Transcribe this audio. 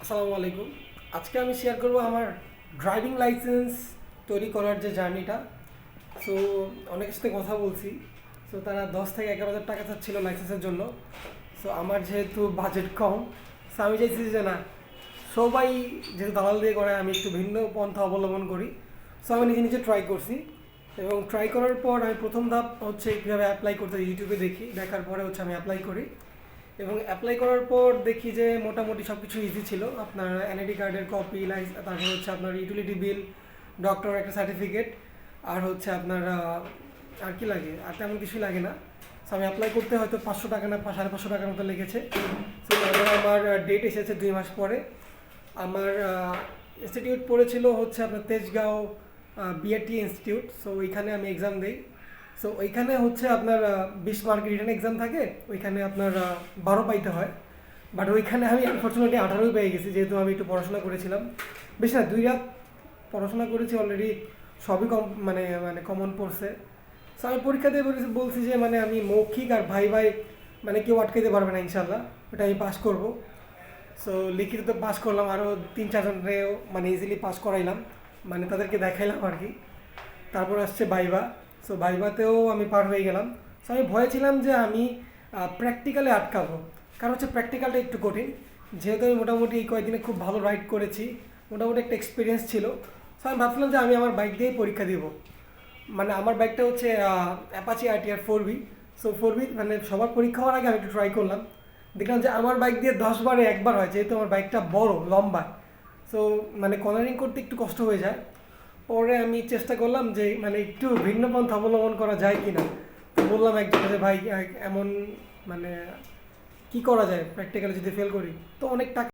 আসসালামু আলাইকুম। আজকে আমি শেয়ার করব আমার ড্রাইভিং লাইসেন্স তৈরি করার যে জার্নিটা। সো অনেকের সাথে কথা বলছি। সো তারা 10 থেকে 11 হাজার টাকা চাচ্ছিল লাইসেন্সের জন্য। সো আমার যেহেতু বাজেট কম, সো আমি চাইছি যে না, সবাই যেহেতু দালাল দিয়ে করে, আমি একটু ভিন্ন পন্থা অবলম্বন করি। সো আমি নিজে নিজে ট্রাই করছি, এবং ট্রাই করার পর আমি প্রথম ধাপ হচ্ছে কীভাবে অ্যাপ্লাই করতে ইউটিউবে দেখি, দেখার পরে হচ্ছে আমি অ্যাপ্লাই করি। এবং অ্যাপ্লাই করার পর দেখি যে মোটামুটি সব কিছু ইজি ছিল। আপনার এনআইডি কার্ডের কপি, তারপর হচ্ছে আপনার ইউটিলিটি বিল, ডক্টর একটা সার্টিফিকেট, আর হচ্ছে আপনার আর কি লাগে, আর তেমন কিছুই লাগে না। সো আমি অ্যাপ্লাই করতে হয়তো 500 টাকা না 550 টাকার মতো লেগেছে। সো এবার আমার ডেট এসেছে 2 মাস পরে। আমার ইনস্টিটিউট পড়েছিল হচ্ছে আপনার তেজগাঁও বিআরটি ইনস্টিটিউট। সো ওইখানে আমি এক্সাম দিই। সো ওইখানে হচ্ছে আপনার 20 মার্ক রিটার্ন এক্সাম থাকে। ওইখানে আপনার 12 পাইতে হয়। বাট ওইখানে আমি আনফর্চুনেটলি 18 পেয়ে গেছি, যেহেতু আমি একটু পড়াশোনা করেছিলাম। বেশি না, 2 রাত পড়াশোনা করেছি অলরেডি। সবই কম, মানে মানে কমন পড়ছে। সো আমি পরীক্ষা দিয়ে বলছি যে মানে আমি মৌখিক আর ভাই ভাই মানে কেউ আটকাইতে পারবে না ইনশাল্লাহ, ওটা আমি পাস করব। সো লিখিত তো পাস করলাম, আরও 3-4 জনকেও মানে ইজিলি পাস করাইলাম, মানে তাদেরকে দেখাইলাম আর কি। তারপর আসছে ভাইভা। সো ভাইভাতেও আমি পার হয়ে গেলাম। সো আমি ভয়ে ছিলাম যে আমি প্র্যাকটিক্যালে আটকাবো, কারণ হচ্ছে প্র্যাকটিক্যালটা একটু কঠিন। যেহেতু আমি মোটামুটি এই কয়েকদিনে খুব ভালো রাইড করেছি, মোটামুটি একটা এক্সপিরিয়েন্স ছিল। সো আমি ভাবছিলাম যে আমি আমার বাইক দিয়েই পরীক্ষা দিব। মানে আমার বাইকটা হচ্ছে Apache RTR 4V। So 4V মানে সবার পরীক্ষা হওয়ার আগে আমি একটু ট্রাই করলাম। দেখলাম যে আমার বাইক দিয়ে 10 বারে একবার হয়, যেহেতু আমার বাইকটা বড় লম্বা। সো মানে কর্নারিং করতে একটু কষ্ট হয়ে যায়। পরে আমি চেষ্টা করলাম যে মানে একটু ভিন্ন পন্থা অবলম্বন করা যায় কি না। তো বললাম একজনকে যে ভাই এমন মানে কি করা যায় প্র্যাকটিক্যালি যদি ফেল করি, তো অনেক টাকা